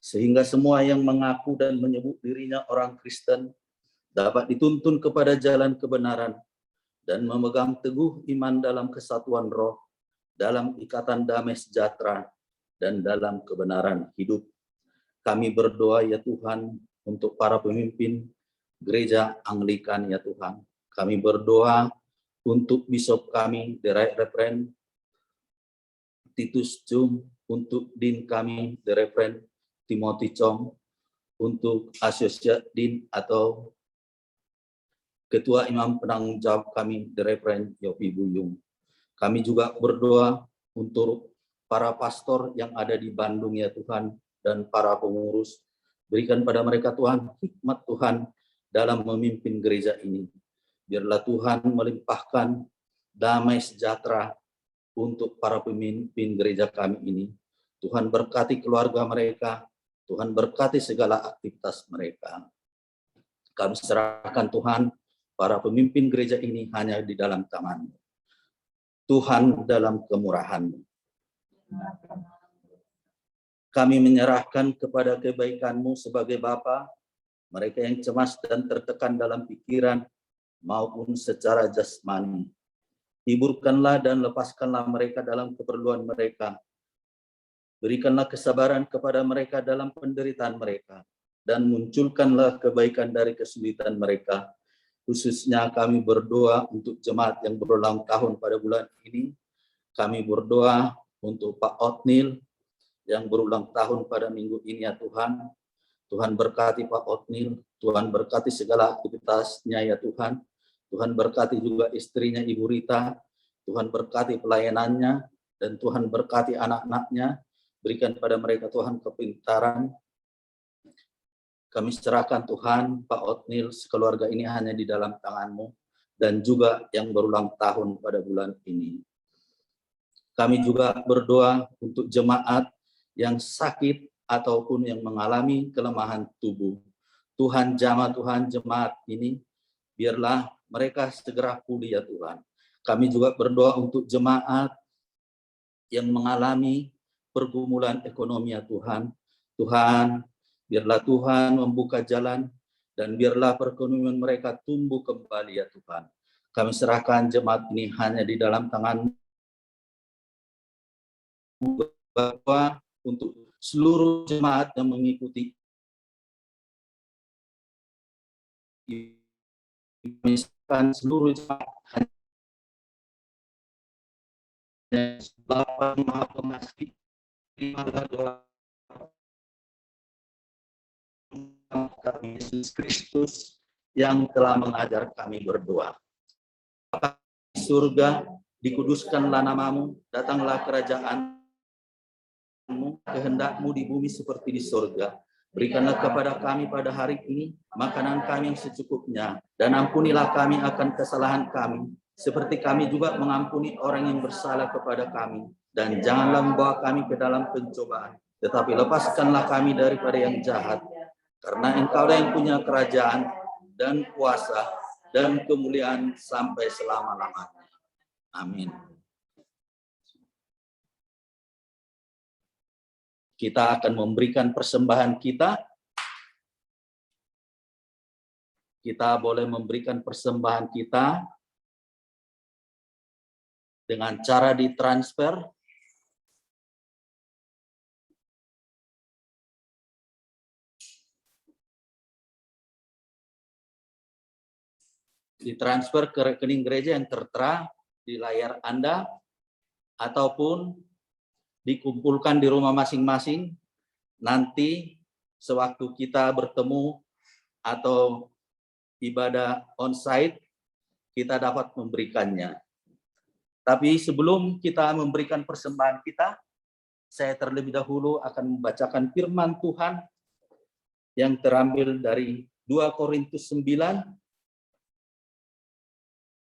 sehingga semua yang mengaku dan menyebut dirinya orang Kristen dapat dituntun kepada jalan kebenaran dan memegang teguh iman dalam kesatuan roh, dalam ikatan damai sejahtera, dan dalam kebenaran hidup. Kami berdoa ya Tuhan untuk para pemimpin gereja Anglikan ya Tuhan. Kami berdoa untuk bishop kami, The Right Reverend Titus Jung, untuk din kami, The Reverend Timothy Chong, untuk Associate Dean atau Ketua Imam Penanggung Jawab kami, The Reverend Yopi Buyung. Kami juga berdoa untuk para pastor yang ada di Bandung ya Tuhan, dan para pengurus. Berikan pada mereka Tuhan hikmat Tuhan dalam memimpin gereja ini. Biarlah Tuhan melimpahkan damai sejahtera untuk para pemimpin gereja kami ini. Tuhan berkati keluarga mereka, Tuhan berkati segala aktivitas mereka. Kami serahkan Tuhan para pemimpin gereja ini hanya di dalam tangan-Mu. Tuhan dalam kemurahan-Mu. Kami menyerahkan kepada kebaikan-Mu sebagai Bapa, mereka yang cemas dan tertekan dalam pikiran maupun secara jasmani. Hiburkanlah dan lepaskanlah mereka dalam keperluan mereka. Berikanlah kesabaran kepada mereka dalam penderitaan mereka, dan munculkanlah kebaikan dari kesulitan mereka. Khususnya kami berdoa untuk jemaat yang berulang tahun pada bulan ini. Kami berdoa untuk Pak Otnil yang berulang tahun pada minggu ini ya Tuhan. Tuhan berkati Pak Otnil, Tuhan berkati segala aktivitasnya ya Tuhan. Tuhan berkati juga istrinya Ibu Rita, Tuhan berkati pelayanannya, dan Tuhan berkati anak-anaknya. Berikan pada mereka Tuhan kepintaran. Kami serahkan Tuhan Pak Otnil, sekeluarga ini hanya di dalam tangan-Mu, dan juga yang berulang tahun pada bulan ini. Kami juga berdoa untuk jemaat yang sakit ataupun yang mengalami kelemahan tubuh. Tuhan jamah Tuhan jemaat ini, biarlah mereka segera pulih ya Tuhan. Kami juga berdoa untuk jemaat yang mengalami pergumulan ekonomi ya Tuhan. Tuhan, biarlah Tuhan membuka jalan dan biarlah perekonomian mereka tumbuh kembali ya Tuhan. Kami serahkan jemaat ini hanya di dalam tangan-Mu, Bapa, untuk seluruh jemaat yang mengikuti misalkan seluruh jemaat hanya Bapa Maha Pengasih, terimalah doa kami Yesus Kristus yang telah mengajar kami berdoa. Bapa di surga, dikuduskanlah nama-Mu, datanglah kerajaan-Mu, kehendak-Mu di bumi seperti di surga. Berikanlah kepada kami pada hari ini makanan kami yang secukupnya, dan ampunilah kami akan kesalahan kami, seperti kami juga mengampuni orang yang bersalah kepada kami. Dan janganlah membawa kami ke dalam pencobaan, tetapi lepaskanlah kami daripada yang jahat. Karena Engkaulah yang punya kerajaan dan kuasa dan kemuliaan sampai selama-lamanya. Amin. Kita akan memberikan persembahan kita. Kita boleh memberikan persembahan kita dengan cara ditransfer. Ditransfer ke rekening gereja yang tertera di layar Anda, ataupun dikumpulkan di rumah masing-masing. Nanti sewaktu kita bertemu atau ibadah on-site, kita dapat memberikannya. Tapi sebelum kita memberikan persembahan kita, saya terlebih dahulu akan membacakan firman Tuhan yang terambil dari 2 Korintus 9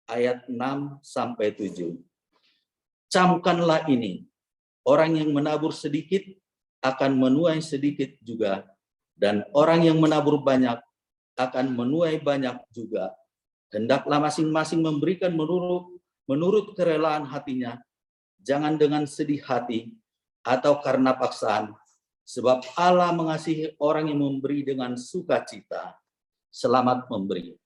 ayat 6-7. Camkanlah ini, orang yang menabur sedikit akan menuai sedikit juga, dan orang yang menabur banyak akan menuai banyak juga. Hendaklah masing-masing memberikan menurut kerelaan hatinya, jangan dengan sedih hati atau karena paksaan, sebab Allah mengasihi orang yang memberi dengan sukacita. Selamat memberi.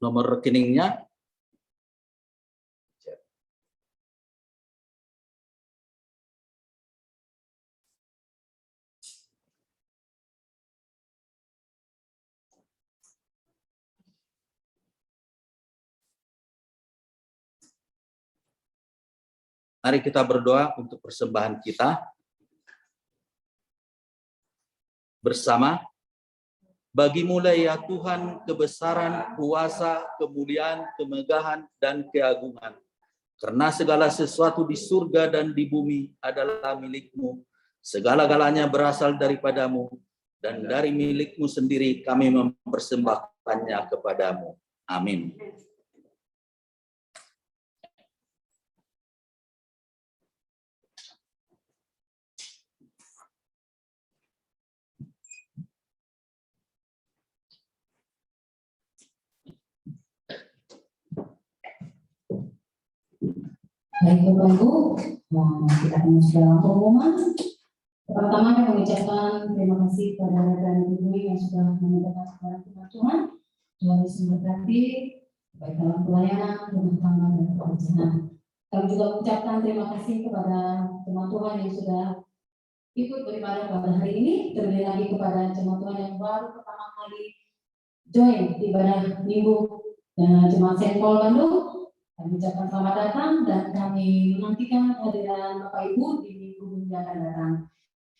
Nomor rekeningnya mari kita berdoa untuk persembahan kita bersama. Bagi-Mu ya Tuhan kebesaran, kuasa, kemuliaan, kemegahan, dan keagungan. Karena segala sesuatu di surga dan di bumi adalah milik-Mu. Segala-galanya berasal daripada-Mu, dan dari milik-Mu sendiri kami mempersembahkannya kepada-Mu. Amin. Baik Bapak Ibu, kita akan masuk dalam pengumuman. Pertama kami mengucapkan terima kasih kepada Reverend Ibu yang sudah menyampaikan kepada kita Tuhan. Tuhan Yesus memberkati baik dalam pelayanan, rumah tangga dan pekerjaan. Kami juga mengucapkan terima kasih kepada jemaat Tuhan yang sudah ikut beribadah pada hari ini, terlebih lagi kepada jemaat Tuhan yang baru pertama kali join ibadah minggu jemaat Saint Paul Bandung. Kami ucapkan selamat datang dan kami menantikan kehadiran Bapak Ibu di minggu yang akan datang.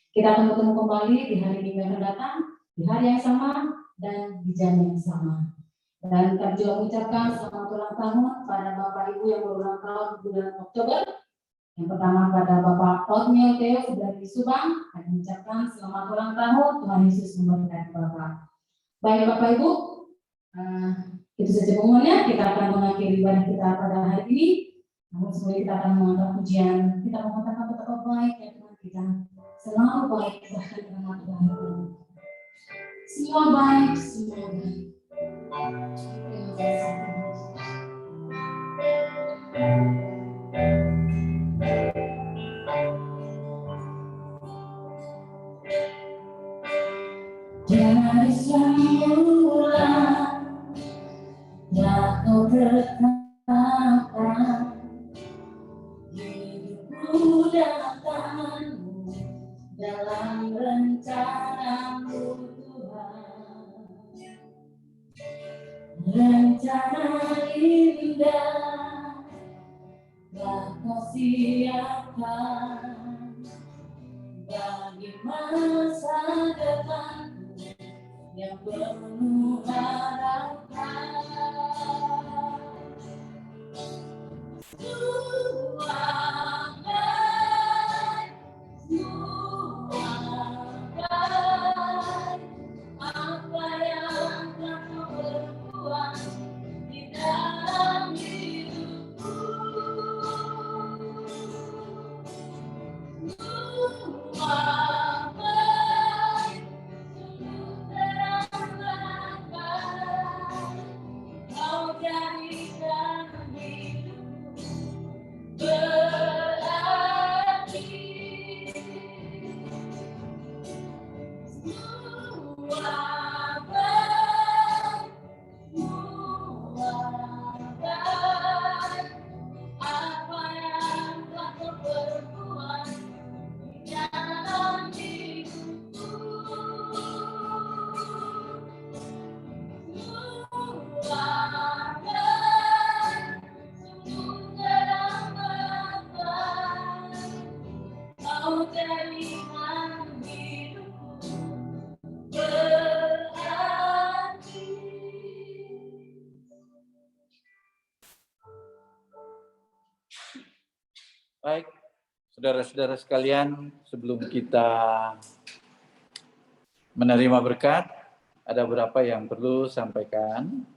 Kita akan bertemu kembali di hari Minggu yang akan datang, di hari yang sama dan di jam yang sama. Dan kami juga mengucapkan selamat ulang tahun pada Bapak Ibu yang berulang tahun bulan Oktober. Yang pertama pada Bapak Otniel Theo dari Subang, kami mengucapkan selamat ulang tahun, Tuhan Yesus memberkati Bapak. Baik Bapak Ibu, itu saja pengumumannya. Kita akan mengakhiri ibadah kita pada hari ini. Namun sebelum kita akan mengangkat pujian, kita mengatakan betapa baik ya Tuhan kita. Selalu baik bahkan dengan Tuhan. Semua baik, semua baik. Terima kasih. Dari semula yang kau tetapkan hidupku datang dalam rencanamu Tuhan. Rencana indah telah kau siapkan bagi masa depan yang penuh harapan. Semua baik, apa yang telah kau berbuat di dalam hidupku. Semua baik, sungguh terang-terangan kau jadikan hidupku berarti. Semua baik, apa yang telah kau perbuat di dalam hidupku. Semua baik, sungguh terang-terangan kau jadikan hidupku berarti. Baik, saudara-saudara sekalian, sebelum kita menerima berkat, ada beberapa yang perlu sampaikan,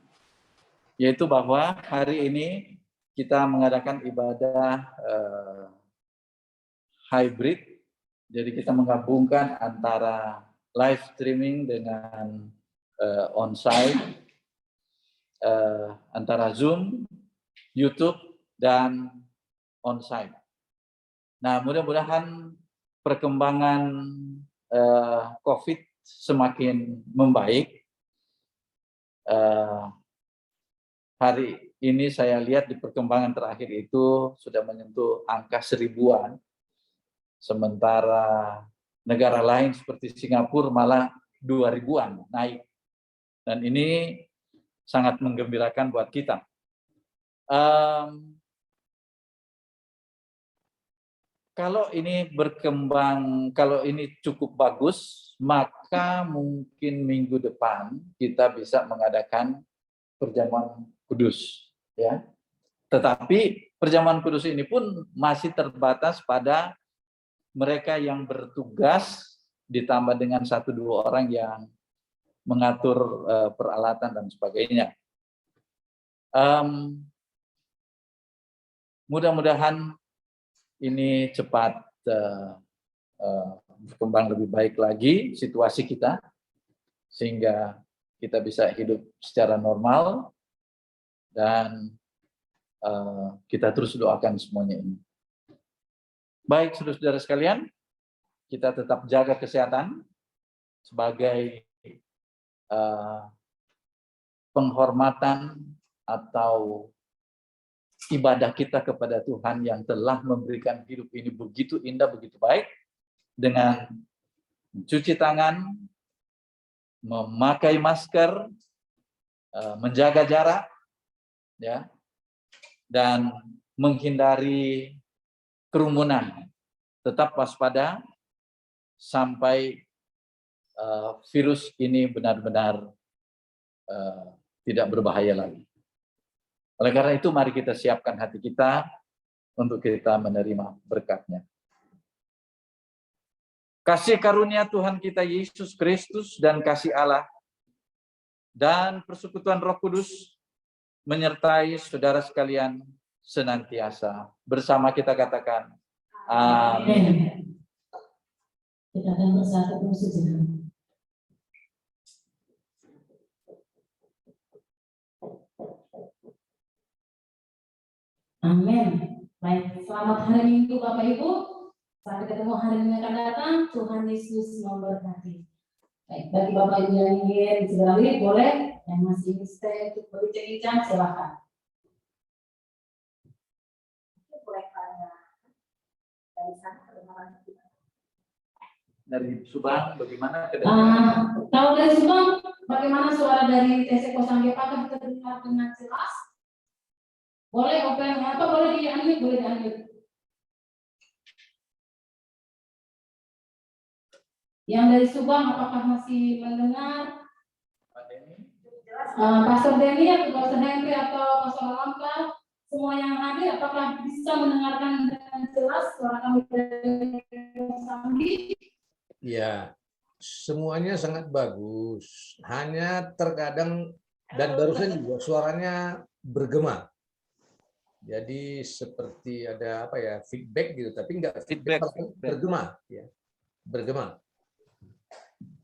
yaitu bahwa hari ini kita mengadakan ibadah hybrid, jadi kita menggabungkan antara live streaming dengan on-site, antara Zoom, YouTube, dan on-site. Nah, mudah-mudahan perkembangan COVID semakin membaik. Hari ini saya lihat di perkembangan terakhir itu sudah menyentuh angka 1000-an. Sementara negara lain seperti Singapura malah 2000-an naik. Dan ini sangat menggembirakan buat kita. Kalau ini berkembang, kalau ini cukup bagus, maka mungkin minggu depan kita bisa mengadakan perjamuan kudus, ya. Tetapi perjamuan kudus ini pun masih terbatas pada mereka yang bertugas ditambah dengan 1-2 orang yang mengatur peralatan dan sebagainya. Mudah-mudahan ini cepat berkembang lebih baik lagi situasi kita, sehingga kita bisa hidup secara normal dan kita terus doakan semuanya ini. Baik, saudara-saudara sekalian, kita tetap jaga kesehatan sebagai penghormatan atau ibadah kita kepada Tuhan yang telah memberikan hidup ini begitu indah, begitu baik, dengan mencuci tangan, memakai masker, menjaga jarak, ya, dan menghindari kerumunan. Tetap waspada sampai virus ini benar-benar tidak berbahaya lagi. Oleh karena itu, mari kita siapkan hati kita untuk kita menerima berkat-Nya. Kasih karunia Tuhan kita Yesus Kristus dan kasih Allah dan persekutuan Roh Kudus menyertai saudara sekalian senantiasa. Bersama kita katakan, amin. Kita akan bersatu dulu sejenak. Amin. Baik, selamat hari Minggu Bapak Ibu. Sampai ketemu hari Minggu akan datang. Tuhan Yesus memberkati. Baik, bagi Bapak Ibu yang ingin segera balik, boleh. Yang masih ingin stay untuk berbincang-bincang, silakan. Boleh tanya dari sana kedengaran kita. Dari Subang, bagaimana Kalau dari Subang, bagaimana suara dari TC Kosambi? Apakah kita dengar dengan jelas? Boleh open, apa boleh di-unmute, boleh di-unmute. Yang dari Subang, apakah masih mendengar? Pastor Denny atau Pastor Henry atau Pastor Alamka, semua yang hadir, apakah bisa mendengarkan dengan jelas suara kami dari Kosambi? Ya, semuanya sangat bagus. Hanya terkadang dan barusan juga suaranya bergema. Jadi seperti ada apa ya, feedback gitu, tapi enggak feedback, bergema, ya. Bergema.